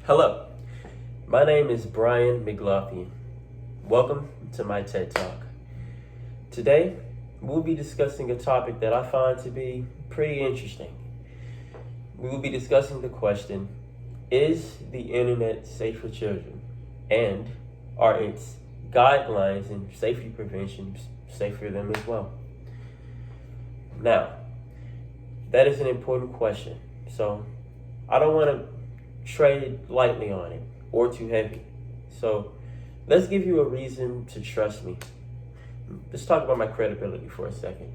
Hello, my name is Brian McLaughlin. Welcome to my TED Talk. Today, we'll be discussing a topic that I find to be pretty interesting. We will be discussing the question, is the internet safe for children? And are its guidelines and safety preventions safe for them as well? Now, that is an important question. So I don't want to trade lightly on it or too heavy. So let's give you a reason to trust me. Let's talk about my credibility for a second.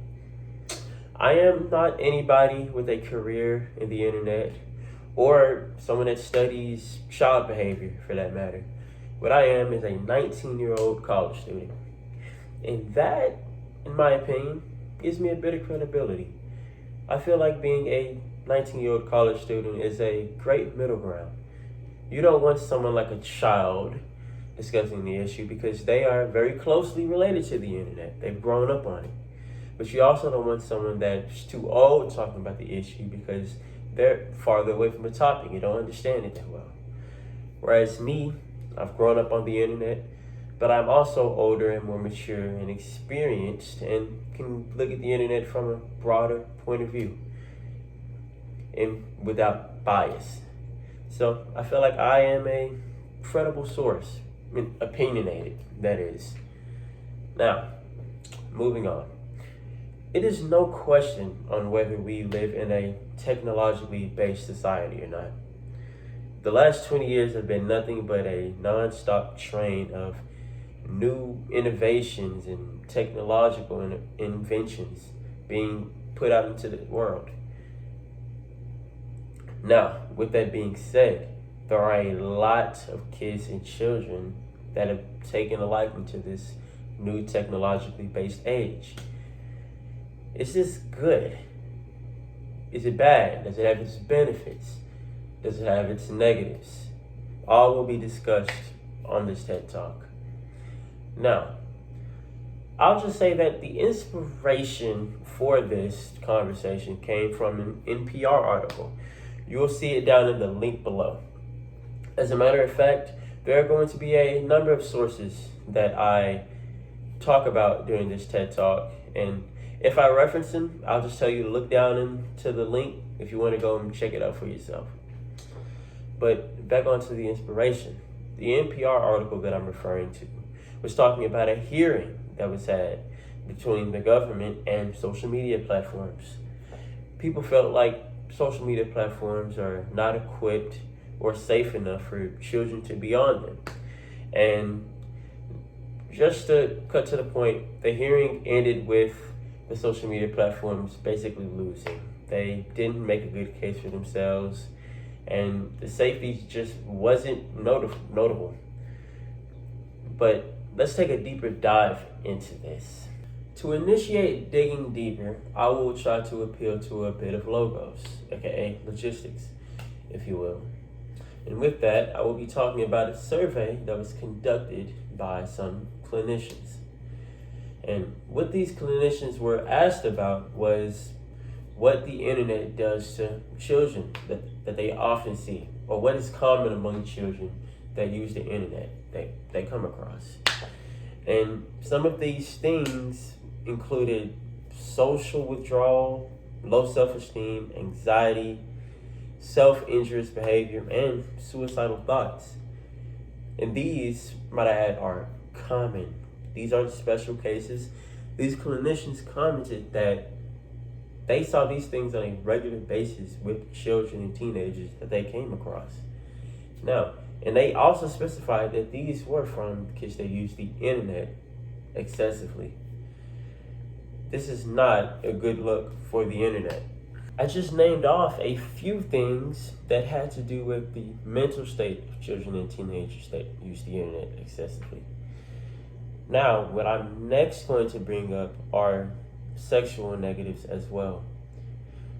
I am not anybody with a career in the internet or someone that studies child behavior for that matter. What I am is a 19-year-old college student. And that, in my opinion, gives me a bit of credibility. I feel like being a 19-year-old college student is a great middle ground. You don't want someone like a child discussing the issue because they are very closely related to the internet. They've grown up on it. But you also don't want someone that's too old talking about the issue because they're farther away from the topic. You don't understand it that well. Whereas me, I've grown up on the internet, but I'm also older and more mature and experienced and can look at the internet from a broader point of view and without bias. So I feel like I am a credible source, opinionated, that is. Now, moving on. It is no question on whether we live in a technologically based society or not. The last 20 years have been nothing but a non-stop train of new innovations and technological inventions being put out into the world. Now, with that being said, there are a lot of kids and children that have taken a liking to this new technologically based age. Is this good? Is it bad? Does it have its benefits? Does it have its negatives? All will be discussed on this TED Talk. Now, I'll just say that the inspiration for this conversation came from an NPR article. You will see it down in the link below. As a matter of fact, there are going to be a number of sources that I talk about during this TED Talk. And if I reference them, I'll just tell you to look down into the link if you want to go and check it out for yourself. But back onto the inspiration. The NPR article that I'm referring to was talking about a hearing that was had between the government and social media platforms. People felt like social media platforms are not equipped or safe enough for children to be on them. And just to cut to the point, the hearing ended with the social media platforms basically losing. They didn't make a good case for themselves, and the safety just wasn't notable. But let's take a deeper dive into this. To initiate digging deeper, I will try to appeal to a bit of logos, aka logistics, if you will. And with that, I will be talking about a survey that was conducted by some clinicians. And what these clinicians were asked about was what the internet does to children that they often see, or what is common among children that use the internet they come across. And some of these things included social withdrawal, low self-esteem, anxiety, self-injurious behavior, and suicidal thoughts. And these, might I add, are common. These aren't special cases. These clinicians commented that they saw these things on a regular basis with children and teenagers that they came across. Now, and they also specified that these were from kids that use the internet excessively. This is not a good look for the internet. I just named off a few things that had to do with the mental state of children and teenagers that use the internet excessively. Now, what I'm next going to bring up are sexual negatives as well.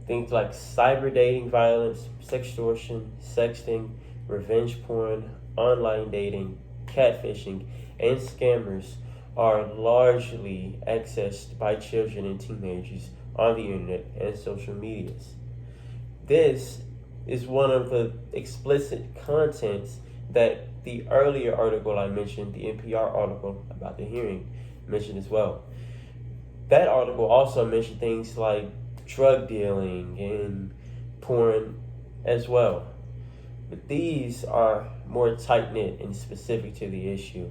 Things like cyber dating violence, sextortion, sexting, revenge porn, online dating, catfishing, and scammers are largely accessed by children and teenagers on the internet and social medias. This is one of the explicit contents that the earlier article I mentioned, the NPR article about the hearing, mentioned as well. That article also mentioned things like drug dealing and porn as well. But these are more tight-knit and specific to the issue.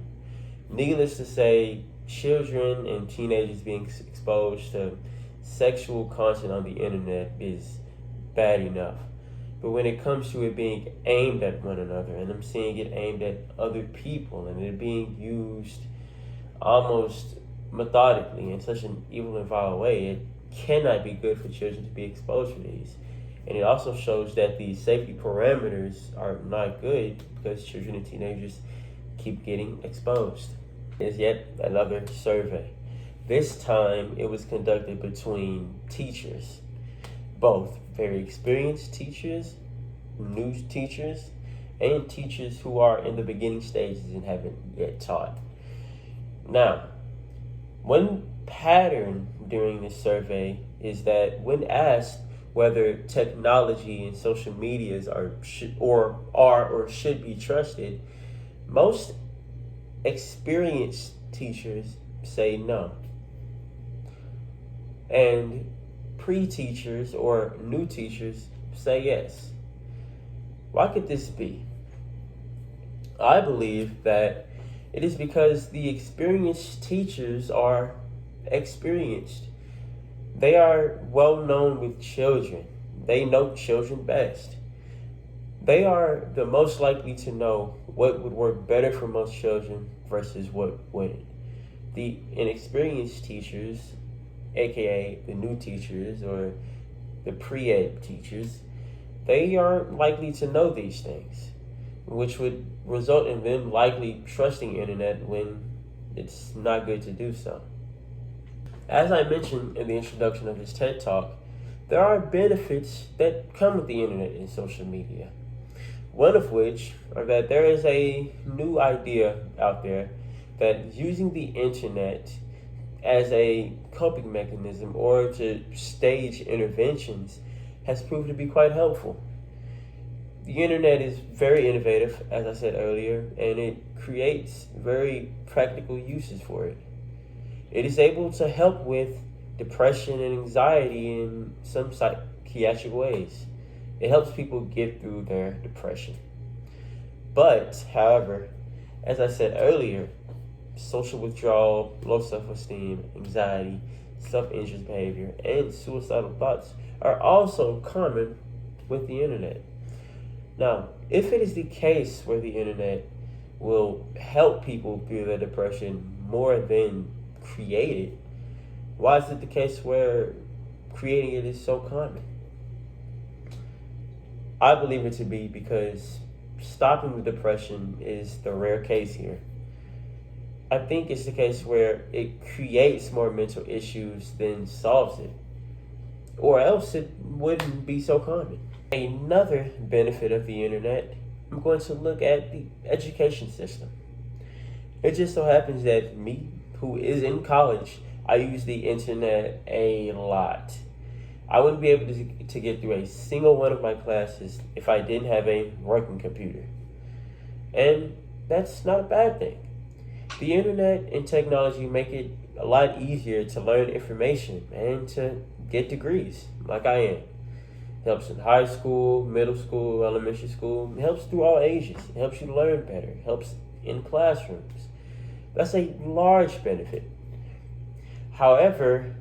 Needless to say, children and teenagers being exposed to sexual content on the internet is bad enough. But when it comes to it being aimed at one another, and I'm seeing it aimed at other people, and it being used almost methodically in such an evil and vile way, it cannot be good for children to be exposed to these. And it also shows that the safety parameters are not good because children and teenagers keep getting exposed. There's yet another survey. This time it was conducted between teachers, both very experienced teachers, new teachers, and teachers who are in the beginning stages and haven't yet taught. Now, one pattern during this survey is that when asked whether technology and social medias are or should be trusted, most experienced teachers say no. And pre-teachers or new teachers say yes. Why could this be? I believe that it is because the experienced teachers are experienced. They are well known with children. They know children best. They are the most likely to know what would work better for most children versus what wouldn't. The inexperienced teachers, aka the new teachers or the pre-ed teachers, they aren't likely to know these things, which would result in them likely trusting the internet when it's not good to do so. As I mentioned in the introduction of this TED Talk, there are benefits that come with the internet and social media. One of which are that there is a new idea out there that using the internet as a coping mechanism or to stage interventions has proved to be quite helpful. The internet is very innovative, as I said earlier, and it creates very practical uses for it. It is able to help with depression and anxiety in some psychiatric ways. It helps people get through their depression. But, however, as I said earlier, social withdrawal, low self-esteem, anxiety, self-injurious behavior, and suicidal thoughts are also common with the internet. Now, if it is the case where the internet will help people through their depression more than create it, why is it the case where creating it is so common? I believe it to be because stopping the depression is the rare case here. I think it's the case where it creates more mental issues than solves it, or else it wouldn't be so common. Another benefit of the internet, I'm going to look at the education system. It just so happens that me, who is in college, I use the internet a lot. I wouldn't be able to get through a single one of my classes if I didn't have a working computer. And that's not a bad thing. The internet and technology make it a lot easier to learn information and to get degrees, like I am. It helps in high school, middle school, elementary school. It helps through all ages. It helps you learn better. It helps in classrooms. That's a large benefit. However,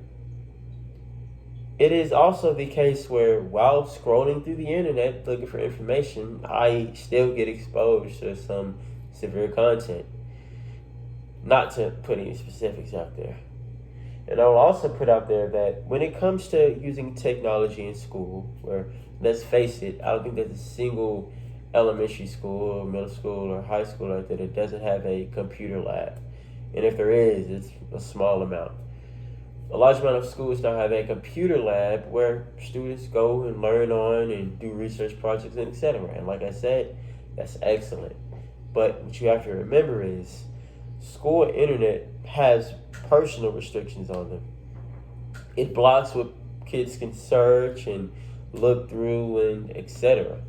it is also the case where while scrolling through the internet looking for information, I still get exposed to some severe content. Not to put any specifics out there. And I will also put out there that when it comes to using technology in school, where, let's face it, I don't think there's a single elementary school or middle school or high school out there that doesn't have a computer lab. And if there is, it's a small amount. A large amount of schools now have a computer lab where students go and learn on and do research projects and etc. And like I said, that's excellent. But what you have to remember is school internet has personal restrictions on them. It blocks what kids can search and look through, and etc.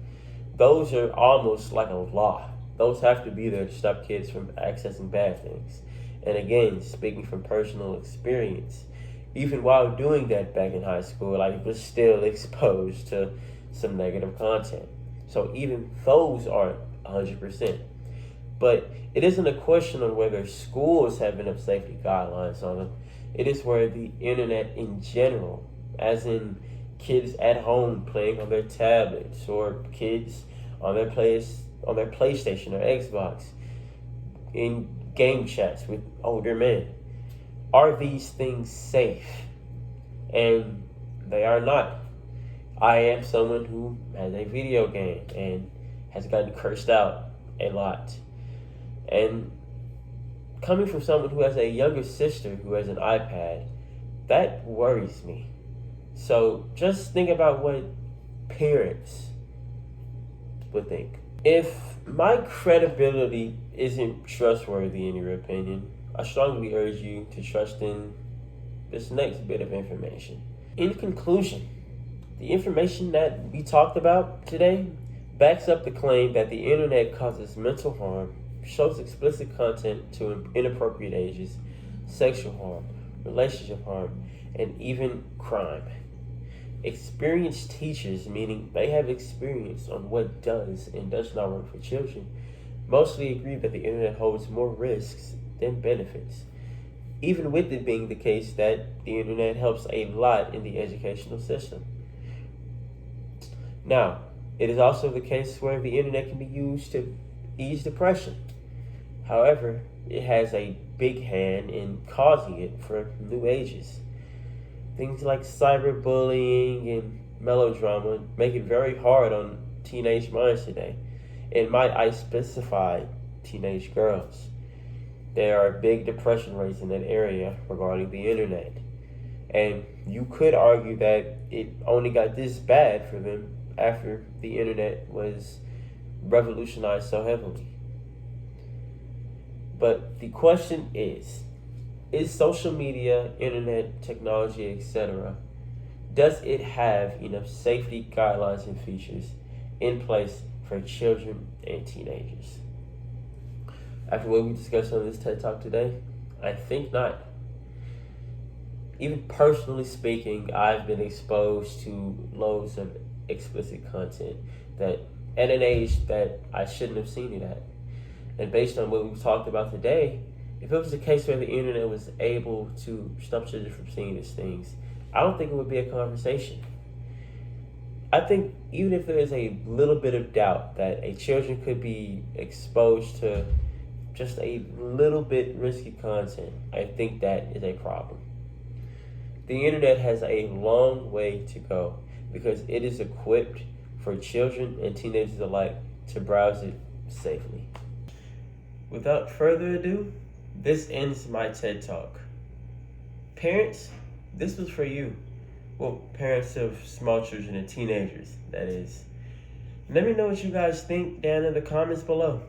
Those are almost like a law. Those have to be there to stop kids from accessing bad things. And again, speaking from personal experience, even while doing that back in high school, I was still exposed to some negative content. So even those aren't 100%. But it isn't a question on whether schools have enough safety guidelines on them. It is where the internet in general, as in kids at home playing on their tablets, or kids on their PlayStation or Xbox, in game chats with older men. Are these things safe? And they are not. I am someone who has a video game and has gotten cursed out a lot. And coming from someone who has a younger sister who has an iPad, that worries me. So just think about what parents would think. If my credibility isn't trustworthy in your opinion, I strongly urge you to trust in this next bit of information. In conclusion, the information that we talked about today backs up the claim that the internet causes mental harm, shows explicit content to inappropriate ages, sexual harm, relationship harm, and even crime. Experienced teachers, meaning they have experience on what does and does not work for children, mostly agree that the internet holds more risks than benefits, even with it being the case that the internet helps a lot in the educational system. Now, it is also the case where the internet can be used to ease depression. However, it has a big hand in causing it for new ages. Things like cyberbullying and melodrama make it very hard on teenage minds today. And might I specify teenage girls? There are big depression rates in that area regarding the internet. And you could argue that it only got this bad for them after the internet was revolutionized so heavily. But the question is social media, internet, technology, etc., does it have enough safety guidelines and features in place for children and teenagers? After what we discussed on this TED Talk today, I think not. Even personally speaking, I've been exposed to loads of explicit content that at an age that I shouldn't have seen it at. And based on what we've talked about today, if it was a case where the internet was able to stop children from seeing these things, I don't think it would be a conversation. I think even if there is a little bit of doubt that a children could be exposed to just a little bit risky content, I think that is a problem. The internet has a long way to go because it is equipped for children and teenagers alike to browse it safely. Without further ado, this ends my TED Talk. Parents, this was for you. Well, parents of small children and teenagers, that is. Let me know what you guys think down in the comments below.